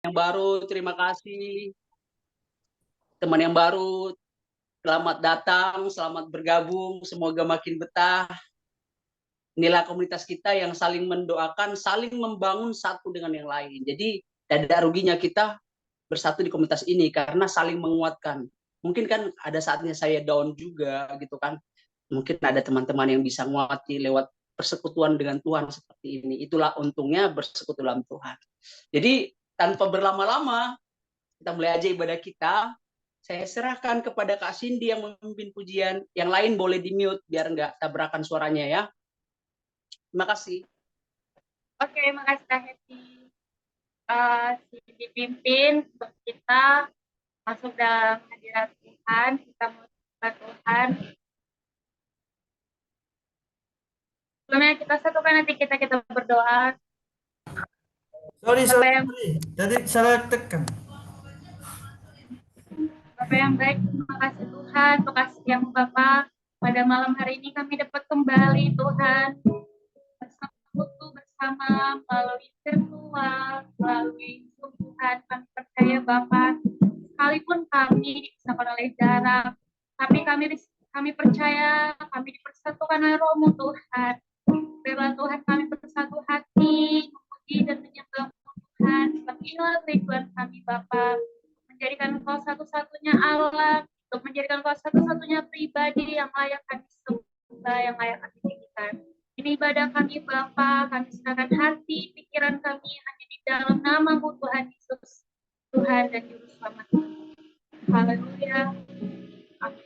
yang baru, terima kasih. Teman yang baru, selamat datang, selamat bergabung, semoga makin betah. Inilah komunitas kita yang saling mendoakan, saling membangun satu dengan yang lain. Jadi tidak ruginya kita bersatu di komunitas ini karena saling menguatkan. Mungkin kan ada saatnya saya down juga gitu kan. Mungkin ada teman-teman yang bisa nguati lewat persekutuan dengan Tuhan seperti ini. Itulah untungnya bersekutu dalam Tuhan. Jadi tanpa berlama-lama, kita mulai aja ibadah kita. Saya serahkan kepada Kak Cindy yang memimpin pujian. Yang lain boleh di-mute biar nggak tabrakan suaranya ya. Terima kasih. Oke, makasih Kak Heti. Dipimpin untuk kita masuk dalam hadirat Tuhan, kita menyembah Tuhan. Sebelumnya kita satukan nanti kita berdoa. Sorry. Tadi salah tekan. Bapak yang baik, terima kasih Tuhan, untuk kasih-Mu Bapak. Pada malam hari ini kami dapat kembali Tuhan, bersekutu bersama melalui virtual, melalui Tuhan. Kami percaya Bapak, sekalipun kami dipisahkan oleh jarak, tapi kami percaya kami dipersatukan oleh Roh-Mu Tuhan. Biarlah Tuhan kami bersatu hati, memuji dan menyembah Tuhan. Sebab inilah tujuan kami Bapa, menjadikan Engkau satu-satunya Allah, untuk menjadikan Engkau satu-satunya pribadi yang layak kami sembah, yang layak kami tinggikan. Ini ibadah kami Bapa, kami serahkan hati, pikiran kami hanya di dalam nama-Mu Tuhan Yesus, Tuhan dan Juru Selamat. Haleluya. Amin.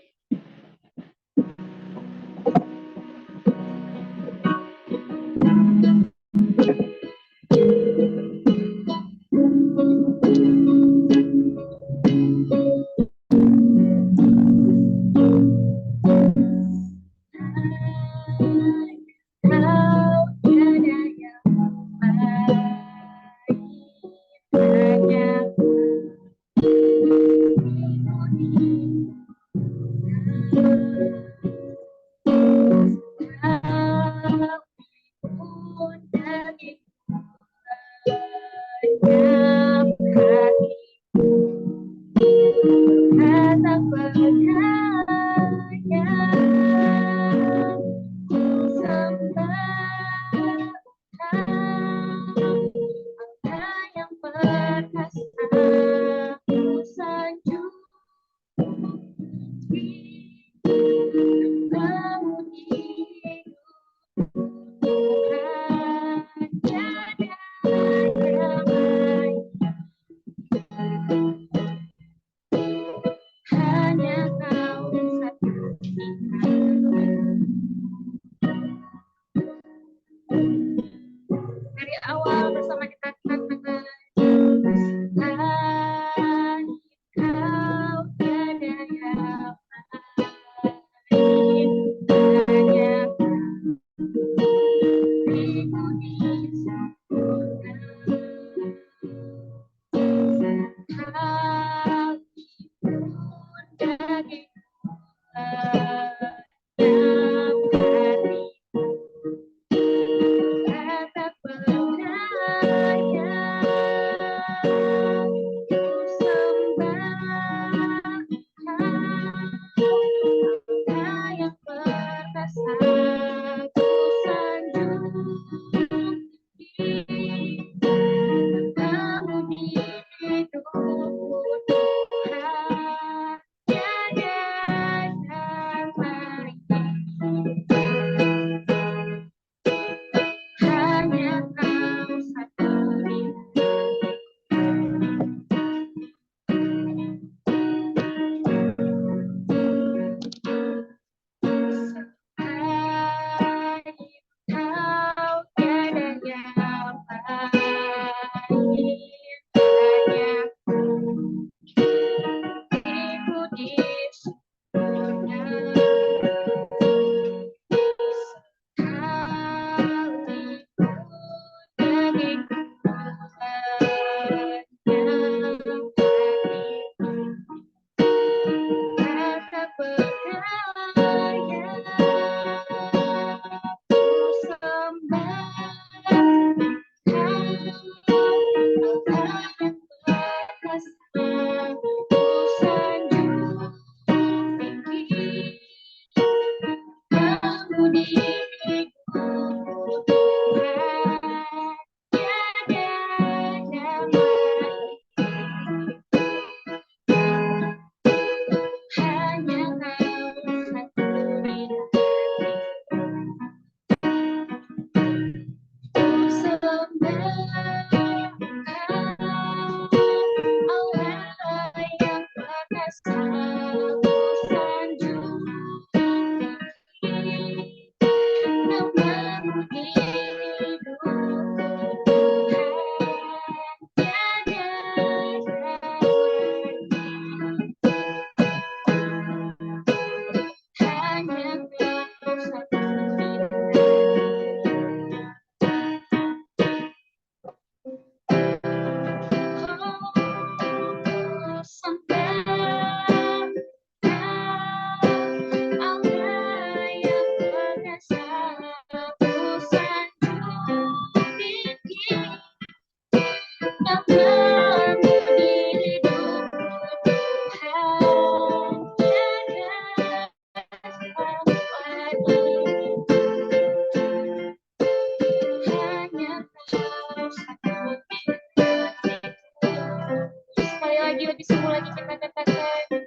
lebih sungguh lagi kita katakan.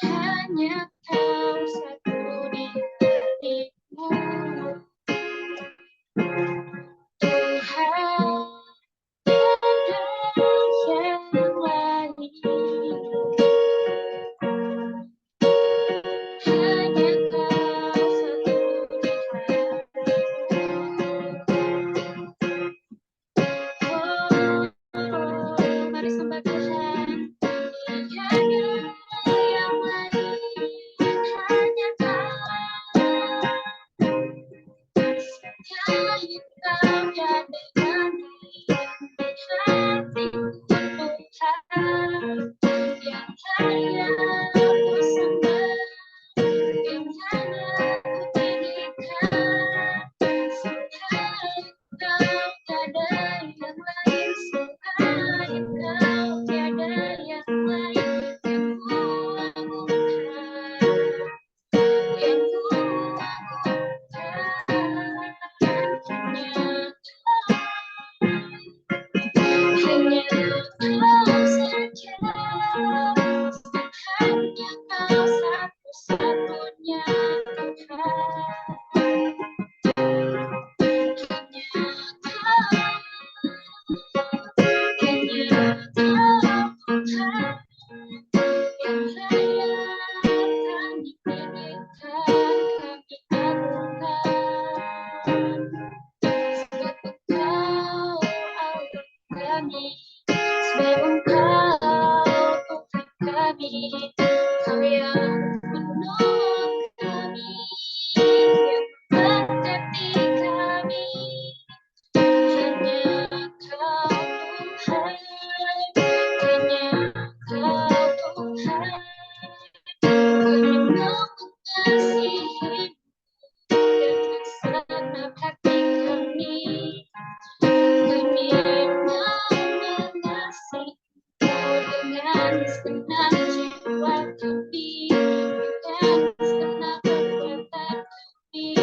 Hanya kau satu di hatiku, Tuhan, tiada yang lain. Hanya kau satu di hatiku. Mari sembah Tuhan. Tiada yang lain, hanya kau. Hanya kau tiada yang lain di hatiku, Tuhan. Yang hanya ku sembah, yang hanya ku tinggikan. Selain kau tiada yang lain, selain kau tiada yang lain yang ku agungkan, yang ku agungkan. Hanya kau saja, hanya kau satu-satunya Tuhan. Sebab Engkau Tuhan kami, Kau yang menolong kami, yang memberkati kami. Hanya Kau Tuhan, hanya Kau Tuhan. Kami mau mengasihi dengan segenap hati kami. Kami mau mengasihi dengan segenap jiwa kami, dengan segenap kekuatan kami.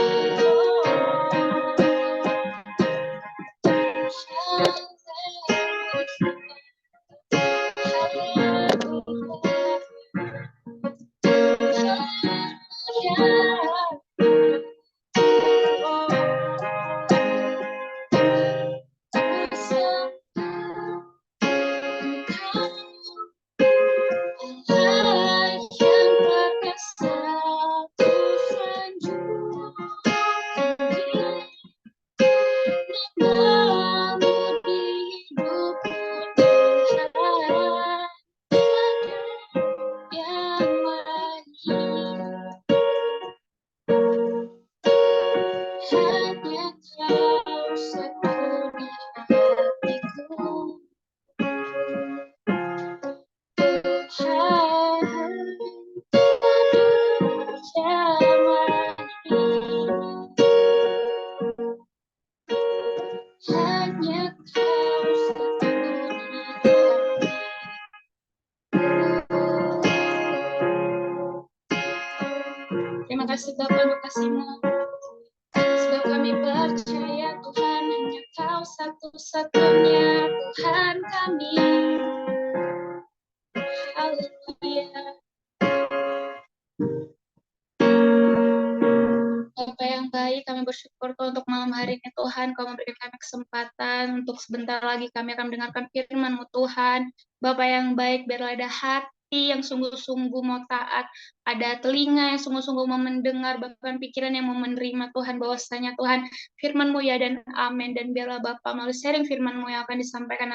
Terima kasih Bapa untuk kasih-Mu. Sebab kami percaya Tuhan hanya Kau satu-satunya Tuhan kami. Haleluya. Bapa yang baik, kami bersyukur Tuhan untuk malam hari ini Tuhan, Kau memberikan kami kesempatan untuk sebentar lagi kami akan mendengarkan firman-Mu Tuhan. Bapa yang baik, biarlah ada hati yang sungguh-sungguh mau taat, ada telinga yang sungguh-sungguh mau mendengar, bahkan pikiran yang mau menerima Tuhan, bahwasanya Tuhan firman-Mu ya dan amin, dan biarlah Bapa melalui sharing firman-Mu yang akan disampaikan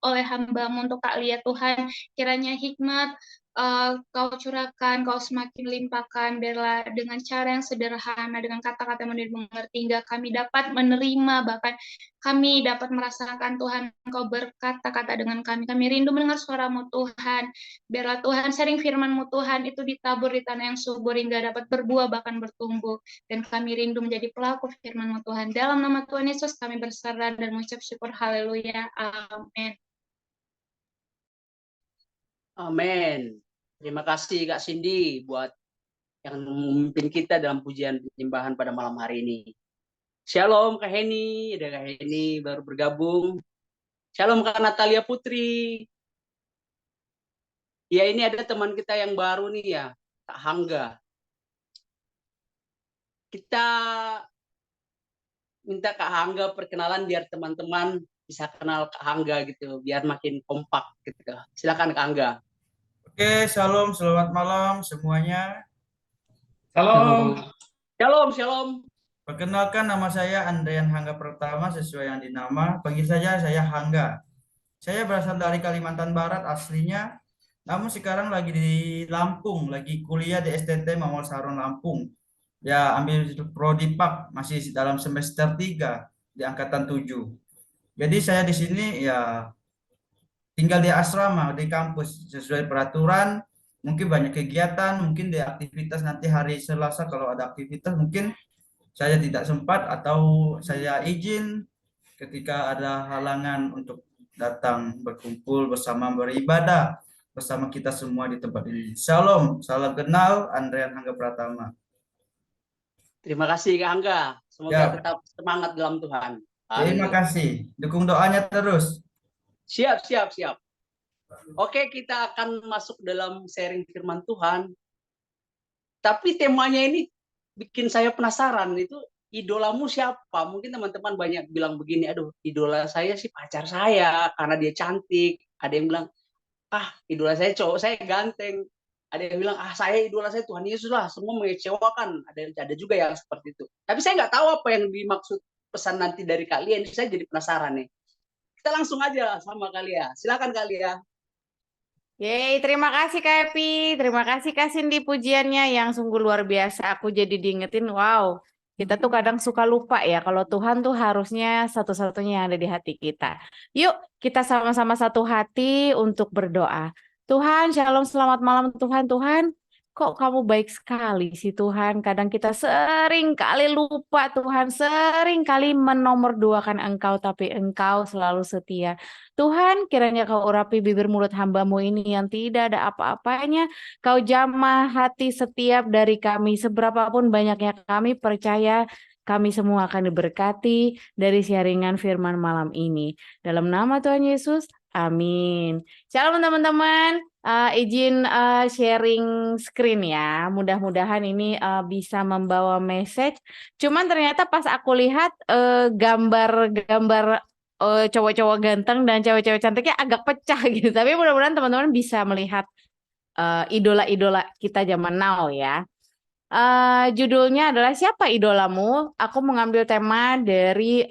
oleh hamba-Mu untuk Kak Lia Tuhan. Kiranya hikmat Kau curahkan, Kau semakin limpahkan, biarlah dengan cara yang sederhana, dengan kata-kata yang mudah dimengerti, hingga kami dapat menerima, bahkan kami dapat merasakan Tuhan, Kau berkata-kata dengan kami. Kami rindu mendengar suara-Mu Tuhan. Biarlah Tuhan, sharing firman-Mu Tuhan itu ditabur di tanah yang subur, hingga dapat berbuah, bahkan bertumbuh. Dan kami rindu menjadi pelaku firman-Mu Tuhan. Dalam nama Tuhan Yesus kami berserah dan mengucap syukur. Haleluya. Amin. Amin. Terima kasih Kak Cindy buat yang memimpin kita dalam pujian penyembahan pada malam hari ini. Shalom Kak Heni, ada Kak Heni baru bergabung. Shalom Kak Natalia Putri. Ya ini ada teman kita yang baru nih ya, Kak Hangga. Kita minta Kak Hangga perkenalan biar teman-teman bisa kenal Kak Hangga gitu, biar makin kompak gitu. Silakan Kak Hangga. Oke, shalom, selamat malam semuanya. Halo. Shalom, shalom. Perkenalkan, nama saya Andrian Hangga Pratama, sesuai yang dinama. Panggil saja saya Hangga. Saya berasal dari Kalimantan Barat aslinya, namun sekarang lagi di Lampung, lagi kuliah di STT Mawar Saron Lampung. Ya, ambil prodi PAK, masih dalam semester 3 di angkatan 7. Jadi saya di sini ya tinggal di asrama, di kampus sesuai peraturan. Mungkin banyak kegiatan, mungkin di aktivitas nanti hari Selasa kalau ada aktivitas mungkin saya tidak sempat atau saya izin ketika ada halangan untuk datang berkumpul bersama beribadah bersama kita semua di tempat ini. Shalom, salam kenal, Andrian Hangga Pratama. Terima kasih Kak Hangga. Semoga Ya. tetap semangat dalam Tuhan. Terima kasih, dukung doanya terus. Siap, siap, siap. Oke, kita akan masuk dalam sharing firman Tuhan. Tapi temanya ini bikin saya penasaran, itu idolamu siapa? Mungkin teman-teman banyak bilang begini, aduh idola saya sih pacar saya karena dia cantik. Ada yang bilang, idola saya cowok saya ganteng. Ada yang bilang, saya idola saya Tuhan Yesus lah. Semua mengecewakan. Ada juga yang seperti itu. Tapi saya nggak tahu apa yang dimaksud pesan nanti dari kalian. Saya jadi penasaran nih. Kita langsung aja sama Kalia. Silakan Kalia. Yeay, terima kasih Kak Epi. Terima kasih Kak Cindy pujiannya yang sungguh luar biasa. Aku jadi diingetin, wow, kita tuh kadang suka lupa ya kalau Tuhan tuh harusnya satu-satunya yang ada di hati kita. Yuk, kita sama-sama satu hati untuk berdoa. Tuhan, shalom, selamat malam Tuhan. Tuhan, kok kamu baik sekali sih Tuhan. Kadang kita sering kali lupa Tuhan, sering kali menomorduakan Engkau, tapi Engkau selalu setia. Tuhan, kiranya Kau urapi bibir mulut hamba-Mu ini yang tidak ada apa-apanya. Kau jamah hati setiap dari kami, seberapapun banyaknya kami percaya kami semua akan diberkati dari sharingan firman malam ini. Dalam nama Tuhan Yesus, amin. Shalom teman-teman. Izin sharing screen ya. Mudah-mudahan ini bisa membawa message. Cuman ternyata pas aku lihat gambar-gambar cowok-cowok ganteng dan cewek-cewek cantiknya agak pecah gitu. Tapi mudah-mudahan teman-teman bisa melihat idola-idola kita zaman now ya. Judulnya adalah Siapa Idolamu? Aku mengambil tema dari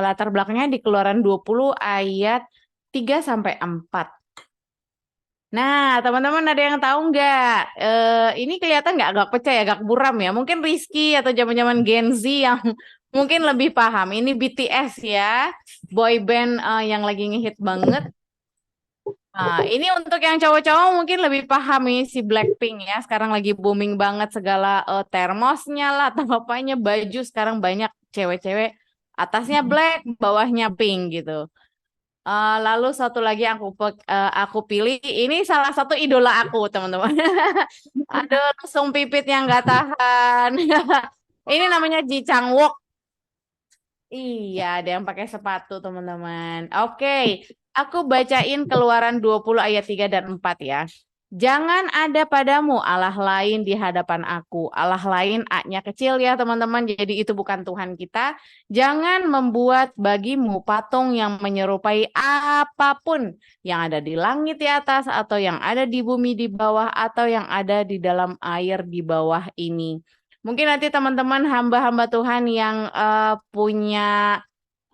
latar belakangnya di Keluaran 20 ayat 3 sampai 4. Nah, teman-teman ada yang tahu nggak? Ini kelihatan nggak agak pecah ya, agak buram ya. Mungkin Rizky atau zaman-zaman Gen Z yang mungkin lebih paham. Ini BTS ya, boy band yang lagi ngehit banget. Nah, ini untuk yang cowok-cowok mungkin lebih paham nih si Blackpink ya. Sekarang lagi booming banget segala termosnya lah, atau apanya, baju sekarang banyak cewek-cewek atasnya black, bawahnya pink gitu. Lalu satu lagi aku pilih, ini salah satu idola aku teman-teman. Aduh, lesung pipit yang nggak tahan. Ini namanya Ji Chang Wook. Iya, ada yang pakai sepatu teman-teman. Oke, aku bacain Keluaran 20 ayat 3 dan 4 ya. Jangan ada padamu Allah lain di hadapan aku. Allah lain A-nya kecil ya teman-teman. Jadi itu bukan Tuhan kita. Jangan membuat bagimu patung yang menyerupai apapun yang ada di langit di atas atau yang ada di bumi di bawah atau yang ada di dalam air di bawah ini. Mungkin nanti teman-teman hamba-hamba Tuhan yang punya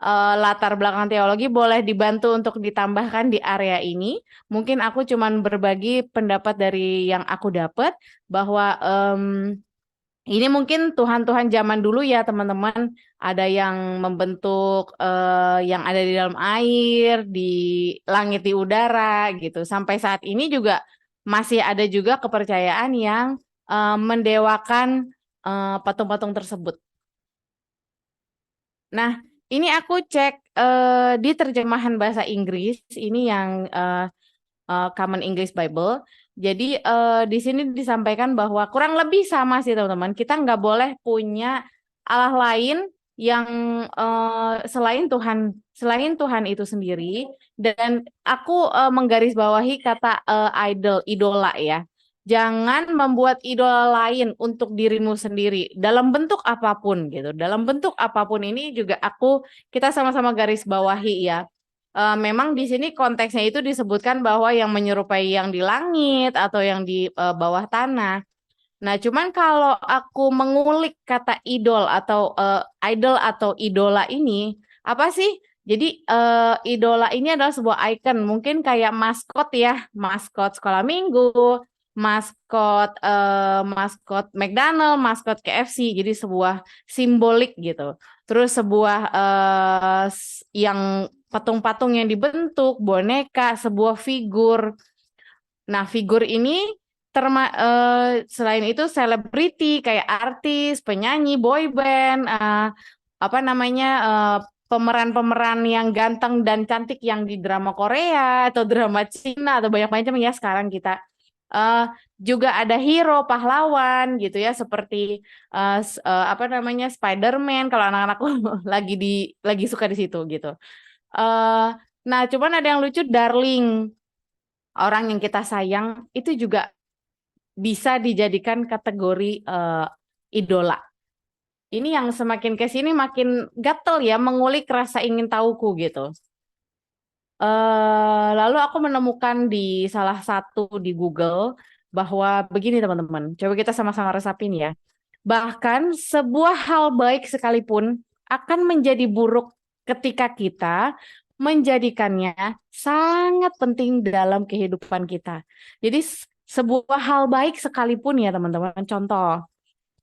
latar belakang teologi boleh dibantu untuk ditambahkan di area ini. Mungkin aku cuman berbagi pendapat dari yang aku dapat bahwa ini mungkin Tuhan-Tuhan zaman dulu ya teman-teman, ada yang membentuk yang ada di dalam air, di langit, di udara gitu. Sampai saat ini juga masih ada juga kepercayaan yang mendewakan patung-patung tersebut. Nah, ini aku cek di terjemahan bahasa Inggris, ini yang Common English Bible. Jadi di sini disampaikan bahwa kurang lebih sama sih teman-teman. Kita nggak boleh punya Allah lain yang selain Tuhan itu sendiri. Dan aku menggarisbawahi kata idol, idola ya. Jangan membuat idola lain untuk dirimu sendiri dalam bentuk apapun gitu. Dalam bentuk apapun ini juga kita sama-sama garis bawahi ya. Memang di sini konteksnya itu disebutkan bahwa yang menyerupai yang di langit atau yang di bawah tanah. Nah, cuman kalau aku mengulik kata idol atau idola ini, apa sih? Jadi idola ini adalah sebuah icon, mungkin kayak maskot ya, maskot sekolah minggu, maskot McDonald, maskot KFC, jadi sebuah simbolik gitu. Terus sebuah yang patung-patung yang dibentuk, boneka, sebuah figur. Nah, figur ini selain itu selebriti kayak artis, penyanyi, boy band, pemeran-pemeran yang ganteng dan cantik yang di drama Korea atau drama Cina atau banyak macam ya sekarang kita. Juga ada hero pahlawan gitu ya seperti Spider-Man kalau anak-anakku lagi suka di situ gitu. Nah, cuman ada yang lucu, darling, orang yang kita sayang itu juga bisa dijadikan kategori idola. Ini yang semakin ke sini makin gatel ya, mengulik rasa ingin tahuku gitu. Lalu aku menemukan di salah satu di Google bahwa begini teman-teman, coba kita sama-sama resapin ya. Bahkan sebuah hal baik sekalipun akan menjadi buruk ketika kita menjadikannya sangat penting dalam kehidupan kita. Jadi sebuah hal baik sekalipun ya teman-teman, contoh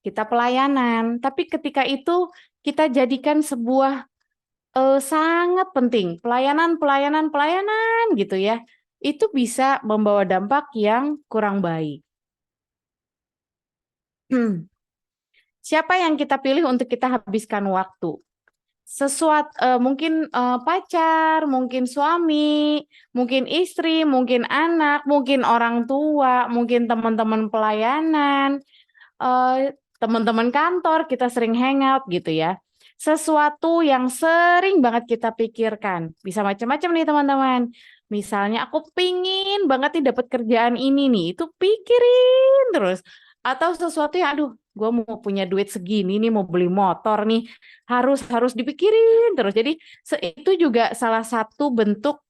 kita pelayanan, tapi ketika itu kita jadikan sebuah sangat penting, pelayanan gitu ya, itu bisa membawa dampak yang kurang baik. Siapa yang kita pilih untuk kita habiskan waktu? Mungkin pacar, mungkin suami, mungkin istri, mungkin anak, mungkin orang tua, mungkin teman-teman pelayanan, teman-teman kantor, kita sering hangout gitu ya. Sesuatu yang sering banget kita pikirkan, bisa macam-macam nih teman-teman. Misalnya aku pingin banget nih dapat kerjaan ini nih, itu pikirin terus. Atau sesuatu yang gue mau punya duit segini nih, mau beli motor nih, harus dipikirin terus. Jadi itu juga salah satu bentuk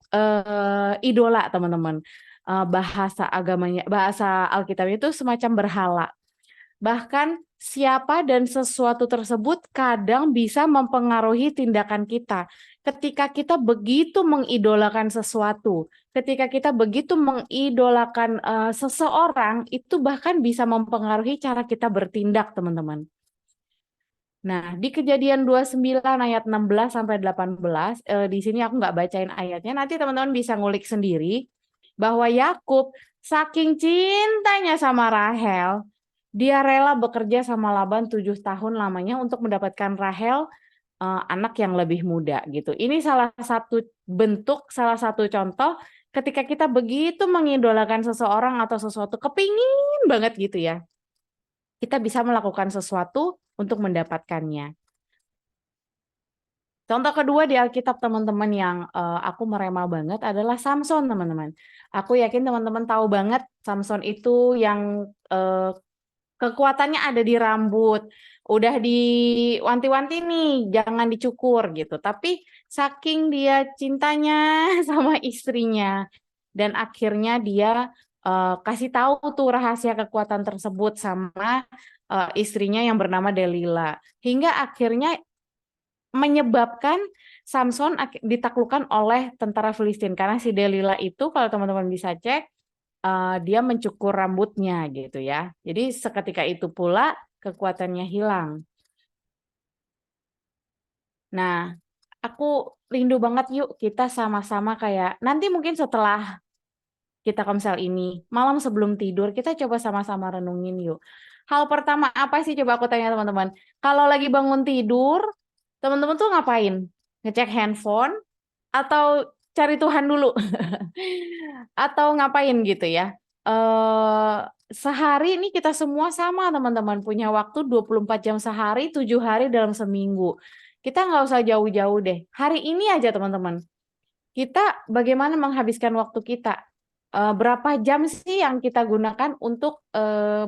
idola teman-teman. Bahasa agamanya, bahasa Alkitab itu semacam berhala. Bahkan siapa dan sesuatu tersebut kadang bisa mempengaruhi tindakan kita. Ketika kita begitu mengidolakan sesuatu, ketika kita begitu mengidolakan seseorang, itu bahkan bisa mempengaruhi cara kita bertindak, teman-teman. Nah, di Kejadian 29 ayat 16 sampai 18, di sini aku nggak bacain ayatnya, nanti teman-teman bisa ngulik sendiri bahwa Yakub saking cintanya sama Rahel, dia rela bekerja sama Laban 7 tahun lamanya untuk mendapatkan Rahel anak yang lebih muda gitu. Ini salah satu bentuk, salah satu contoh ketika kita begitu mengidolakan seseorang atau sesuatu, kepingin banget gitu ya, kita bisa melakukan sesuatu untuk mendapatkannya. Contoh kedua di Alkitab teman-teman yang aku merema banget adalah Samson teman-teman. Aku yakin teman-teman tahu banget Samson itu yang kekuatannya ada di rambut. Udah diwanti-wanti nih, jangan dicukur gitu. Tapi saking dia cintanya sama istrinya, dan akhirnya dia kasih tahu tuh rahasia kekuatan tersebut sama istrinya yang bernama Delila. Hingga akhirnya menyebabkan Samson ditaklukkan oleh tentara Filistin karena si Delila itu kalau teman-teman bisa cek dia mencukur rambutnya gitu ya. Jadi seketika itu pula kekuatannya hilang. Nah, aku rindu banget yuk kita sama-sama kayak nanti mungkin setelah kita komsel ini, malam sebelum tidur kita coba sama-sama renungin yuk. Hal pertama apa sih coba aku tanya teman-teman. Kalau lagi bangun tidur, teman-teman tuh ngapain? Ngecek handphone atau cari Tuhan dulu? Atau ngapain gitu ya? Sehari ini kita semua sama teman-teman punya waktu 24 jam sehari, 7 hari dalam seminggu. Kita nggak usah jauh-jauh deh. Hari ini aja teman-teman. Kita bagaimana menghabiskan waktu kita? Berapa jam sih yang kita gunakan untuk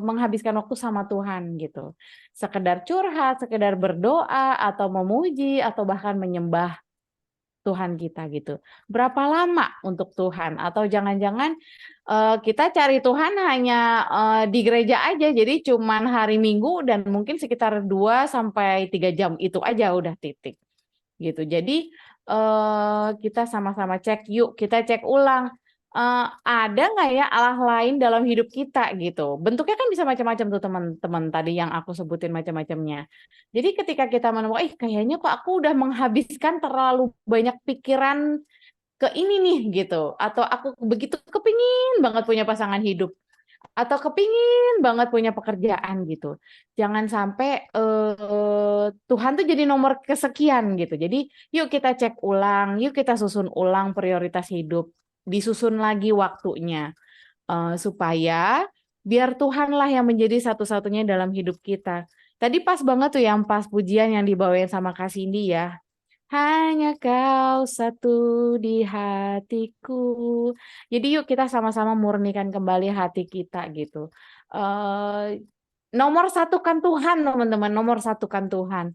menghabiskan waktu sama Tuhan gitu. Sekedar curhat, sekedar berdoa, atau memuji, atau bahkan menyembah Tuhan kita gitu. Berapa lama untuk Tuhan? Atau jangan-jangan kita cari Tuhan hanya di gereja aja, jadi cuman hari Minggu dan mungkin sekitar 2-3 jam itu aja udah titik gitu. Jadi kita sama-sama cek yuk, kita cek ulang. Ada nggak ya Allah lain dalam hidup kita gitu. Bentuknya kan bisa macam-macam tuh teman-teman tadi yang aku sebutin macam-macamnya. Jadi ketika kita menemukan, kayaknya kok aku udah menghabiskan terlalu banyak pikiran ke ini nih gitu. Atau aku begitu kepingin banget punya pasangan hidup. Atau kepingin banget punya pekerjaan gitu. Jangan sampai Tuhan tuh jadi nomor kesekian gitu. Jadi yuk kita cek ulang, yuk kita susun ulang prioritas hidup. Disusun lagi waktunya supaya biar Tuhanlah yang menjadi satu-satunya dalam hidup kita. Tadi pas banget tuh yang pas pujian yang dibawain sama Kak Cindy ya. Hanya kau satu di hatiku. Jadi yuk kita sama-sama murnikan kembali hati kita gitu. Nomor satukan Tuhan teman-teman, nomor satukan Tuhan.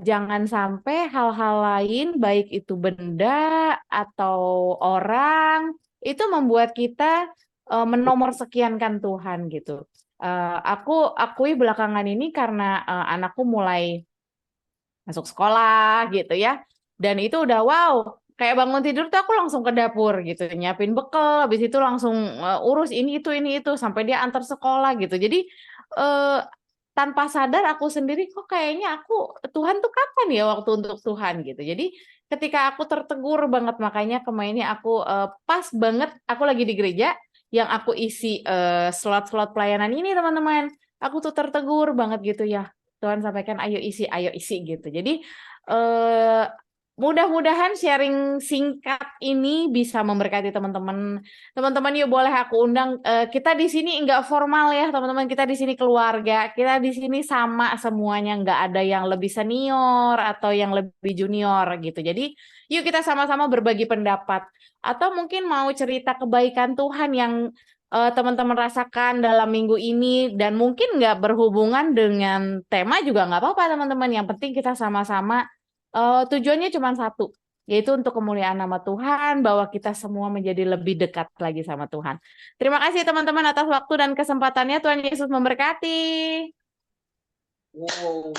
Jangan sampai hal-hal lain baik itu benda atau orang itu membuat kita menomorsekiankan Tuhan gitu. Aku akui belakangan ini karena anakku mulai masuk sekolah gitu ya, dan itu udah wow, kayak bangun tidur tuh aku langsung ke dapur gitu, nyiapin bekal, habis itu langsung urus ini itu sampai dia antar sekolah gitu. Jadi tanpa sadar aku sendiri kok kayaknya aku Tuhan tuh kapan ya waktu untuk Tuhan gitu. Jadi ketika aku tertegur banget, makanya kemarin aku pas banget aku lagi di gereja yang aku isi slot-slot pelayanan ini teman-teman. Aku tuh tertegur banget gitu ya. Tuhan sampaikan ayo isi gitu. Jadi mudah-mudahan sharing singkat ini bisa memberkati teman-teman. Teman-teman yuk boleh aku undang, kita di sini enggak formal ya teman-teman, kita di sini keluarga, kita di sini sama semuanya, enggak ada yang lebih senior atau yang lebih junior gitu. Jadi yuk kita sama-sama berbagi pendapat atau mungkin mau cerita kebaikan Tuhan yang teman-teman rasakan dalam minggu ini dan mungkin nggak berhubungan dengan tema juga nggak apa-apa teman-teman. Yang penting kita sama-sama tujuannya cuma satu, yaitu untuk kemuliaan nama Tuhan, bahwa kita semua menjadi lebih dekat lagi sama Tuhan. Terima kasih teman-teman atas waktu dan kesempatannya. Tuhan Yesus memberkati. Wow.